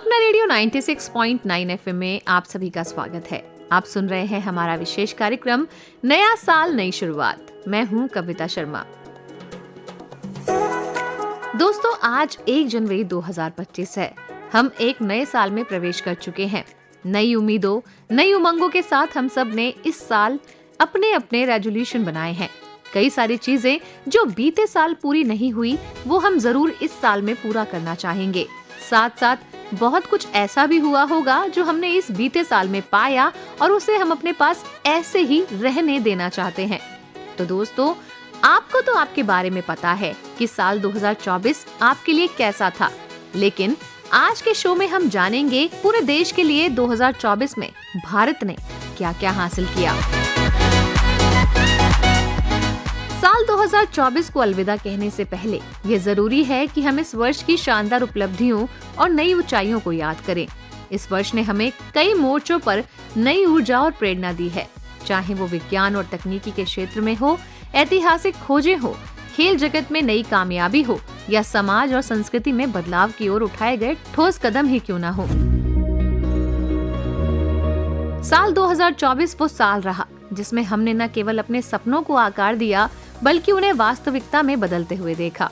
अपना radio 96.9 FM में आप सभी का स्वागत है। आप सुन रहे हैं हमारा विशेष कार्यक्रम नया साल नई शुरुआत। मैं हूं कविता शर्मा। दोस्तों, आज 1 जनवरी 2025 है। हम एक नए साल में प्रवेश कर चुके हैं। नई उम्मीदों, नई उमंगों के साथ हम सब ने इस साल अपने अपने रेजोल्यूशन बनाए हैं। कई सारी चीजें जो बीते साल पूरी नहीं हुई, वो हम जरूर इस साल में पूरा करना चाहेंगे। साथ साथ बहुत कुछ ऐसा भी हुआ होगा जो हमने इस बीते साल में पाया और उसे हम अपने पास ऐसे ही रहने देना चाहते हैं। तो दोस्तों, आपको तो आपके बारे में पता है कि साल 2024 आपके लिए कैसा था, लेकिन आज के शो में हम जानेंगे पूरे देश के लिए 2024 में भारत ने क्या क्या हासिल किया। साल 2024 को अलविदा कहने से पहले ये जरूरी है कि हम इस वर्ष की शानदार उपलब्धियों और नई ऊंचाइयों को याद करें। इस वर्ष ने हमें कई मोर्चों पर नई ऊर्जा और प्रेरणा दी है, चाहे वो विज्ञान और तकनीकी के क्षेत्र में हो, ऐतिहासिक खोजें हो, खेल जगत में नई कामयाबी हो या समाज और संस्कृति में बदलाव की ओर उठाए गए ठोस कदम ही क्यों न हो। साल 2024 वो साल रहा जिसमें हमने न केवल अपने सपनों को आकार दिया, बल्कि उन्हें वास्तविकता में बदलते हुए देखा।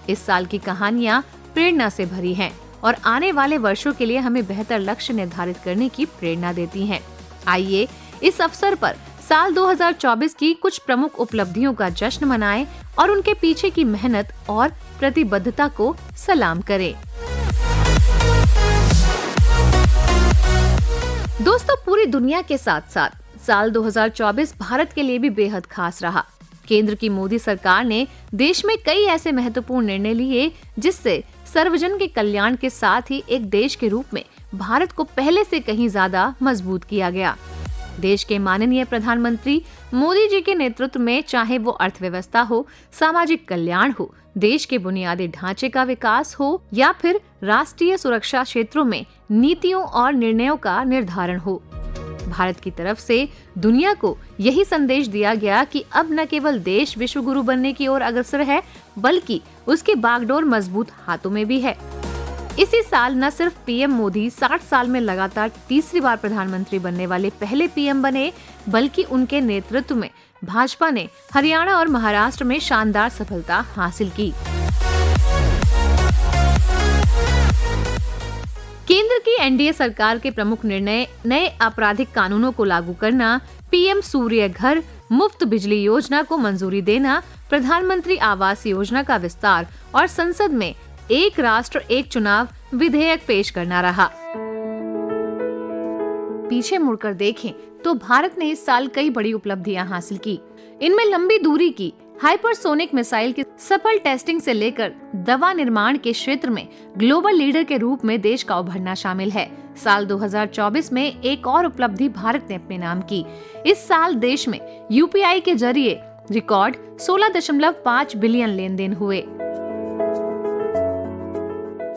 इस साल की कहानियां प्रेरणा से भरी हैं और आने वाले वर्षों के लिए हमें बेहतर लक्ष्य निर्धारित करने की प्रेरणा देती हैं। आइए इस अवसर पर साल 2024 की कुछ प्रमुख उपलब्धियों का जश्न मनाएं और उनके पीछे की मेहनत और प्रतिबद्धता को सलाम करें। दोस्तों, पूरी दुनिया के साथ साथ साल 2024 भारत के लिए भी बेहद खास रहा। केंद्र की मोदी सरकार ने देश में कई ऐसे महत्वपूर्ण निर्णय लिए जिससे सर्वजन के कल्याण के साथ ही एक देश के रूप में भारत को पहले से कहीं ज्यादा मजबूत किया गया। देश के माननीय प्रधानमंत्री मोदी जी के नेतृत्व में चाहे वो अर्थव्यवस्था हो, सामाजिक कल्याण हो, देश के बुनियादी ढांचे का विकास हो या फिर राष्ट्रीय सुरक्षा क्षेत्रों में नीतियों और निर्णयों का निर्धारण हो, भारत की तरफ से दुनिया को यही संदेश दिया गया कि अब न केवल देश विश्व गुरु बनने की ओर अग्रसर है, बल्कि उसकी बागडोर मजबूत हाथों में भी है। इसी साल न सिर्फ पीएम मोदी 60 साल में लगातार तीसरी बार प्रधानमंत्री बनने वाले पहले पीएम बने, बल्कि उनके नेतृत्व में भाजपा ने हरियाणा और महाराष्ट्र में शानदार सफलता हासिल की। केंद्र की एनडीए सरकार के प्रमुख निर्णय नए आपराधिक कानूनों को लागू करना, पीएम सूर्य घर, मुफ्त बिजली योजना को मंजूरी देना, प्रधानमंत्री आवास योजना का विस्तार और संसद में एक राष्ट्र एक चुनाव विधेयक पेश करना रहा। पीछे मुड़कर देखें तो भारत ने इस साल कई बड़ी उपलब्धियां हासिल की। इनमें लंबी दूरी की हाइपरसोनिक मिसाइल की सफल टेस्टिंग से लेकर दवा निर्माण के क्षेत्र में ग्लोबल लीडर के रूप में देश का उभरना शामिल है। साल 2024 में एक और उपलब्धि भारत ने अपने नाम की। इस साल देश में यूपीआई के जरिए रिकॉर्ड 16.5 बिलियन लेन देन हुए।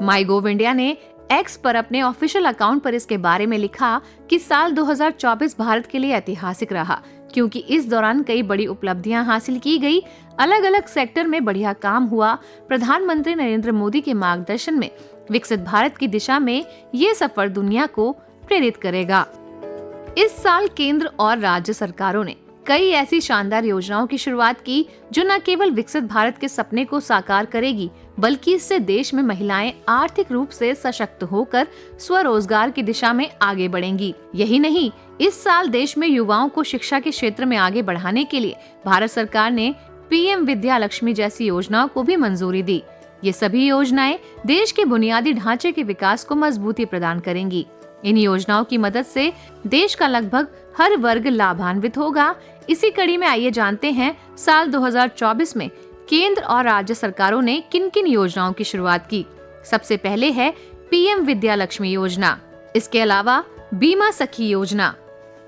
माईगोव इंडिया ने एक्स पर अपने ऑफिशियल अकाउंट पर इसके बारे में लिखा कि साल 2024 भारत के लिए ऐतिहासिक रहा, क्योंकि इस दौरान कई बड़ी उपलब्धियां हासिल की गई, अलग अलग सेक्टर में बढ़िया काम हुआ। प्रधानमंत्री नरेंद्र मोदी के मार्गदर्शन में विकसित भारत की दिशा में ये सफर दुनिया को प्रेरित करेगा। इस साल केंद्र और राज्य सरकारों ने कई ऐसी शानदार योजनाओं की शुरुआत की जो न केवल विकसित भारत के सपने को साकार करेगी, बल्कि इससे देश में महिलाएं आर्थिक रूप से सशक्त होकर स्वरोजगार की दिशा में आगे बढ़ेंगी। यही नहीं, इस साल देश में युवाओं को शिक्षा के क्षेत्र में आगे बढ़ाने के लिए भारत सरकार ने पीएम विद्या लक्ष्मी जैसी योजनाओं को भी मंजूरी दी। ये सभी योजनाएं देश के बुनियादी ढांचे के विकास को मजबूती प्रदान करेंगी। इन योजनाओं की मदद से देश का लगभग हर वर्ग लाभान्वित होगा। इसी कड़ी में आइए जानते हैं साल 2024 में केंद्र और राज्य सरकारों ने किन किन योजनाओं की शुरुआत की। सबसे पहले है पीएम विद्या लक्ष्मी योजना। इसके अलावा बीमा सखी योजना,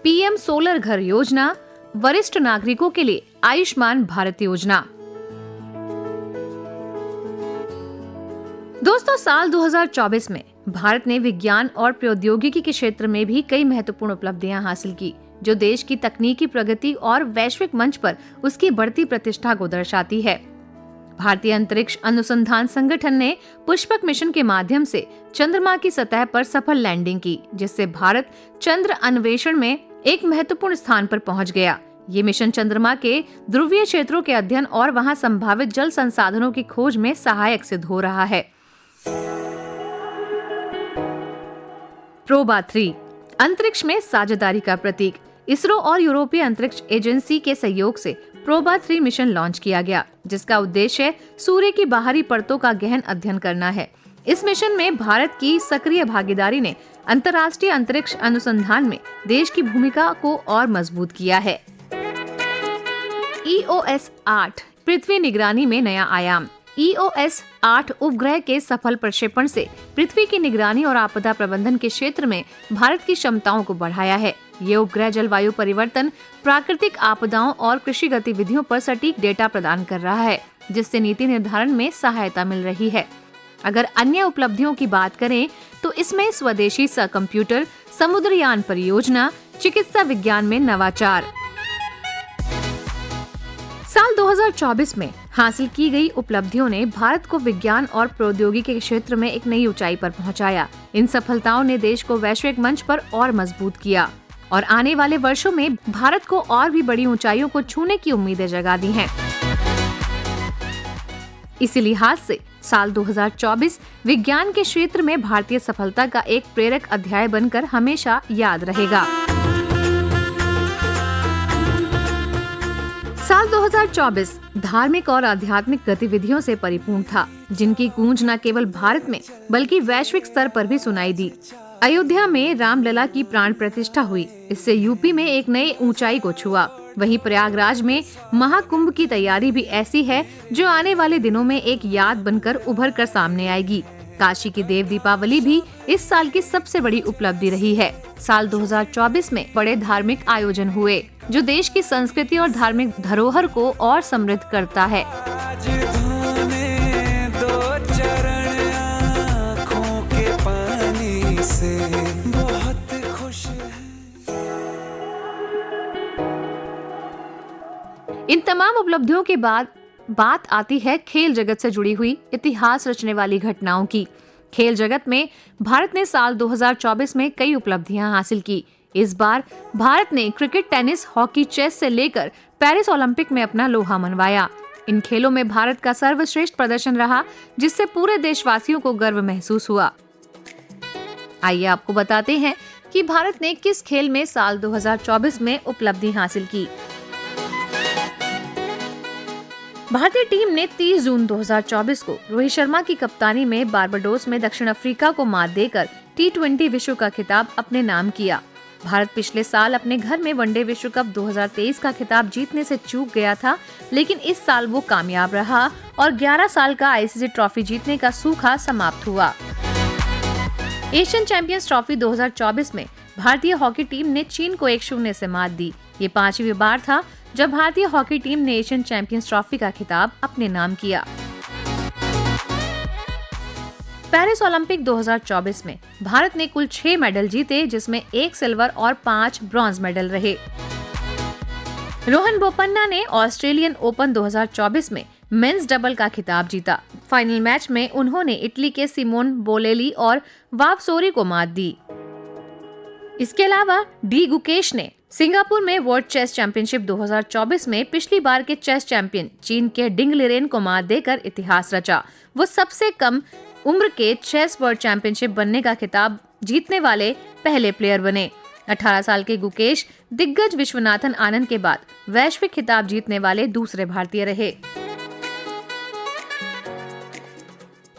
पीएम सोलर घर योजना, वरिष्ठ नागरिकों के लिए आयुष्मान भारत योजना। दोस्तों, साल 2024 में भारत ने विज्ञान और प्रौद्योगिकी के क्षेत्र में भी कई महत्वपूर्ण उपलब्धियां हासिल की, जो देश की तकनीकी प्रगति और वैश्विक मंच पर उसकी बढ़ती प्रतिष्ठा को दर्शाती है। भारतीय अंतरिक्ष अनुसंधान संगठन ने पुष्पक मिशन के माध्यम से चंद्रमा की सतह पर सफल लैंडिंग की, जिससे भारत चंद्र अन्वेषण में एक महत्वपूर्ण स्थान पर पहुंच गया। ये मिशन चंद्रमा के ध्रुवीय क्षेत्रों के अध्ययन और वहां संभावित जल संसाधनों की खोज में सहायक सिद्ध हो रहा है। प्रोबा 3 अंतरिक्ष में साझेदारी का प्रतीक। इसरो और यूरोपीय अंतरिक्ष एजेंसी के सहयोग से प्रोबा 3 मिशन लॉन्च किया गया, जिसका उद्देश्य सूर्य की बाहरी परतों का गहन अध्ययन करना है। इस मिशन में भारत की सक्रिय भागीदारी ने अंतर्राष्ट्रीय अंतरिक्ष अनुसंधान में देश की भूमिका को और मजबूत किया है। EOS 8 पृथ्वी निगरानी में नया आयाम। EOS 8 उपग्रह के सफल प्रक्षेपण से पृथ्वी की निगरानी और आपदा प्रबंधन के क्षेत्र में भारत की क्षमताओं को बढ़ाया है। ये उपग्रह जलवायु परिवर्तन, प्राकृतिक आपदाओं और कृषि गतिविधियों पर सटीक डेटा प्रदान कर रहा है, जिससे नीति निर्धारण में सहायता मिल रही है। अगर अन्य उपलब्धियों की बात करें तो इसमें स्वदेशी कंप्यूटर, समुद्रयान परियोजना, चिकित्सा विज्ञान में नवाचार। साल 2024 में हासिल की गई उपलब्धियों ने भारत को विज्ञान और प्रौद्योगिकी के क्षेत्र में एक नई ऊंचाई पर पहुंचाया। इन सफलताओं ने देश को वैश्विक मंच पर और मजबूत किया और आने वाले वर्षों में भारत को और भी बड़ी ऊंचाइयों को छूने की उम्मीदें जगा दी हैं। इसी लिहाज से साल 2024 विज्ञान के क्षेत्र में भारतीय सफलता का एक प्रेरक अध्याय बनकर हमेशा याद रहेगा। साल 2024 धार्मिक और आध्यात्मिक गतिविधियों से परिपूर्ण था, जिनकी गूंज न केवल भारत में बल्कि वैश्विक स्तर पर भी सुनाई दी। अयोध्या में रामलला की प्राण प्रतिष्ठा हुई, इससे यूपी में एक नई ऊंचाई को छुआ। वहीं प्रयागराज में महाकुंभ की तैयारी भी ऐसी है जो आने वाले दिनों में एक याद बनकर उभर कर सामने आएगी। काशी की देव दीपावली भी इस साल की सबसे बड़ी उपलब्धि रही है। साल 2024 में बड़े धार्मिक आयोजन हुए, जो देश की संस्कृति और धार्मिक धरोहर को और समृद्ध करता है। इन तमाम उपलब्धियों के बाद बात आती है खेल जगत से जुड़ी हुई इतिहास रचने वाली घटनाओं की। खेल जगत में भारत ने साल 2024 में कई उपलब्धियां हासिल की। इस बार भारत ने क्रिकेट, टेनिस, हॉकी, चेस से लेकर पेरिस ओलंपिक में अपना लोहा मनवाया। इन खेलों में भारत का सर्वश्रेष्ठ प्रदर्शन रहा, जिससे पूरे देशवासियों को गर्व महसूस हुआ। आइए आपको बताते हैं कि भारत ने किस खेल में साल 2024 में उपलब्धि हासिल की। भारतीय टीम ने 30 जून 2024 को रोहित शर्मा की कप्तानी में बारबाडोस में दक्षिण अफ्रीका को मात देकर T20 विश्व का खिताब अपने नाम किया। भारत पिछले साल अपने घर में वनडे विश्व कप 2023 का खिताब जीतने से चूक गया था, लेकिन इस साल वो कामयाब रहा और 11 साल का ICC ट्रॉफी जीतने का सूखा समाप्त हुआ। एशियन चैंपियंस ट्रॉफी 2024 में भारतीय हॉकी टीम ने चीन को 1-0 से मात दी। ये 5वीं बार था जब भारतीय हॉकी टीम ने एशियन चैंपियंस ट्रॉफी का खिताब अपने नाम किया। पेरिस ओलंपिक 2024 में भारत ने कुल 6 मेडल जीते, जिसमें 1 सिल्वर और 5 ब्रॉन्ज मेडल रहे। रोहन बोपन्ना ने ऑस्ट्रेलियन ओपन 2024 में मेंस डबल का खिताब जीता। फाइनल मैच में उन्होंने इटली के सिमोन बोलेली और वावसोरी को मात दी। इसके अलावा डी गुकेश ने सिंगापुर में वर्ल्ड चेस चैंपियनशिप 2024 में पिछली बार के चेस चैंपियन चीन के डिंग लिरेन को मात देकर इतिहास रचा। वो सबसे कम उम्र के चेस वर्ल्ड चैंपियनशिप बनने का खिताब जीतने वाले पहले प्लेयर बने। 18 साल के गुकेश दिग्गज विश्वनाथन आनंद के बाद वैश्विक खिताब जीतने वाले दूसरे भारतीय रहे।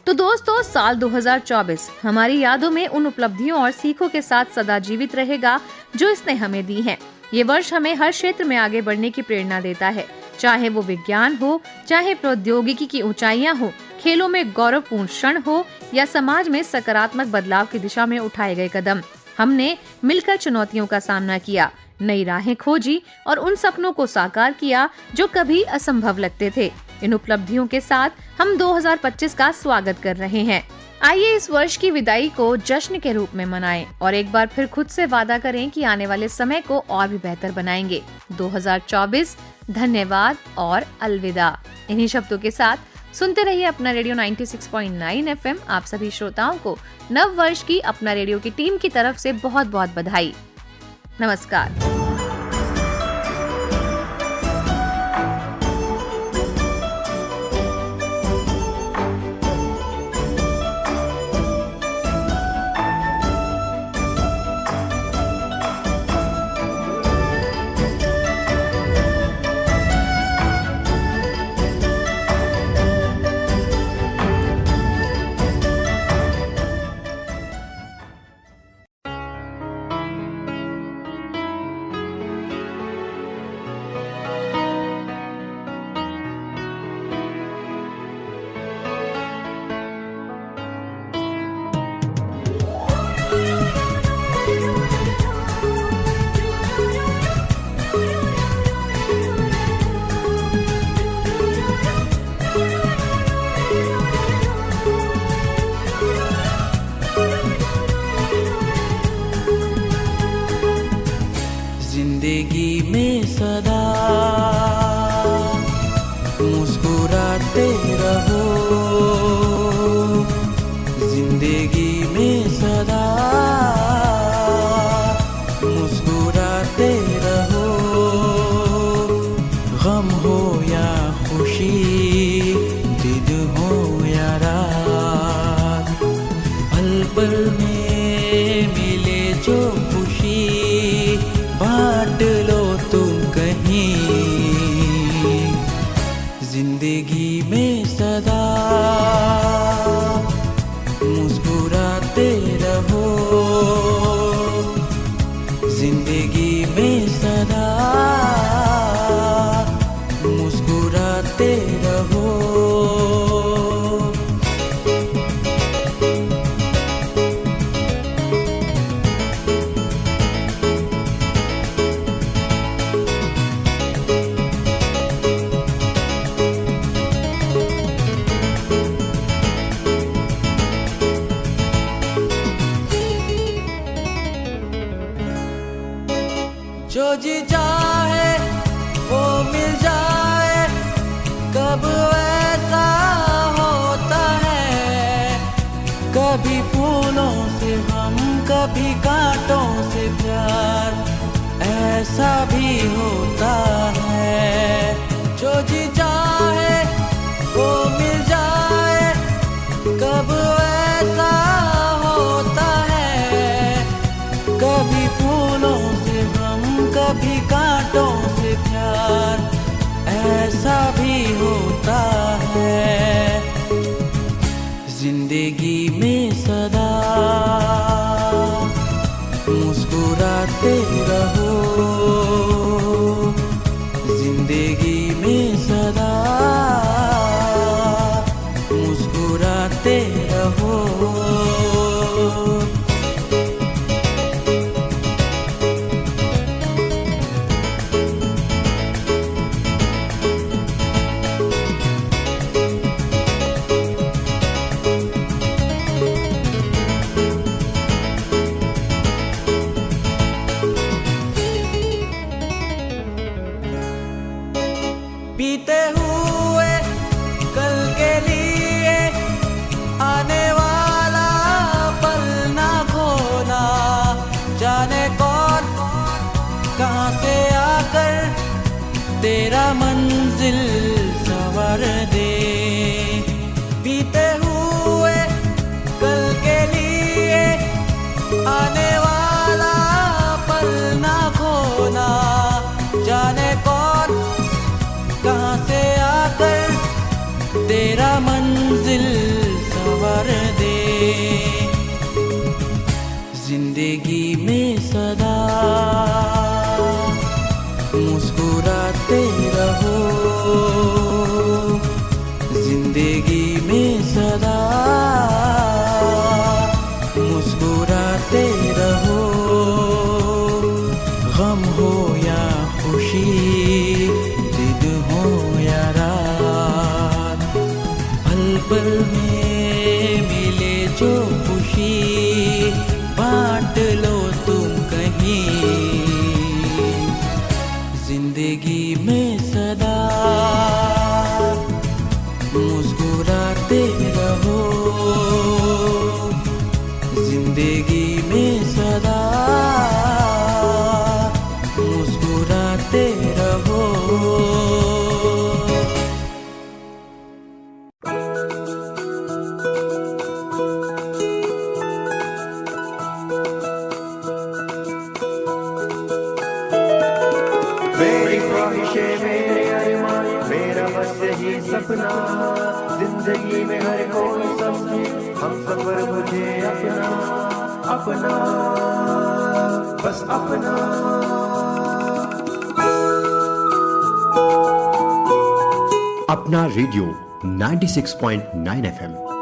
तो दोस्तों, साल 2024 हमारी यादों में उन उपलब्धियों और सीखों के साथ सदा जीवित रहेगा जो इसने हमें दी हैं। ये वर्ष हमें हर क्षेत्र में आगे बढ़ने की प्रेरणा देता है, चाहे वो विज्ञान हो, चाहे प्रौद्योगिकी की ऊंचाइयां हो, खेलों में गौरवपूर्ण क्षण हो या समाज में सकारात्मक बदलाव की दिशा में उठाए गए कदम। हमने मिलकर चुनौतियों का सामना किया, नई राहें खोजी और उन सपनों को साकार किया जो कभी असंभव लगते थे। इन उपलब्धियों के साथ हम 2025 का स्वागत कर रहे हैं। आइए इस वर्ष की विदाई को जश्न के रूप में मनाएं और एक बार फिर खुद से वादा करें कि आने वाले समय को और भी बेहतर बनाएंगे। 2024 धन्यवाद और अलविदा। इन्हीं शब्दों के साथ सुनते रहिए अपना रेडियो 96.9 FM। आप सभी श्रोताओं को नव वर्ष की अपना रेडियो की टीम की तरफ से बहुत बहुत बधाई। नमस्कार। जिंदगी में सदा मुस्कुराते रहो, जिंदगी में सदा मुस्कुराते रहो। गम हो या खुशी, दिन हो या रात, पल पल में मिले जो खुशी बांट लो तुम कहीं। जिंदगी में सदा मुस्कुराते रहो, जिंदगी में सदा मुस्कुराते रहो। जो जी चाहे वो मिल जाए, कब ऐसा होता है। कभी फूलों से हम, कभी कांटों से प्यार, ऐसा भी होता है। जो जी चाहे वो मिल जाए, कब ऐसा होता है। कभी फूलों से हम, कभी कांटों से प्यार, ऐसा भी होता है। जिंदगी में सदा मुस्कुराते रहो, जिंदगी में सदा मुस्कुराते रहो। बीते हुए कल के लिए आने वाला पल ना खोना, जाने कौन कहाँ से आकर तेरा मंजिल संवर दे। बीते हुए कल के लिए आने वाला पल ना खोना, जाने कौन कहाँ से आकर तेरा मंजिल संवर दे। जिंदगी में सदा मुस्कुराते रहो, जिंदगी में सदा मुस्कुराते रहो। गम हो या खुशी, दिन हो या रात, पल पल में मिले जो खुशी बांट लो तुम कहीं। जिंदगी में सदा मुस्कुराते ये सपना, जिंदगी में हर कोई समझे हम सफर मुझे अपना, अपना बस अपना। अपना रेडियो 96.9 FM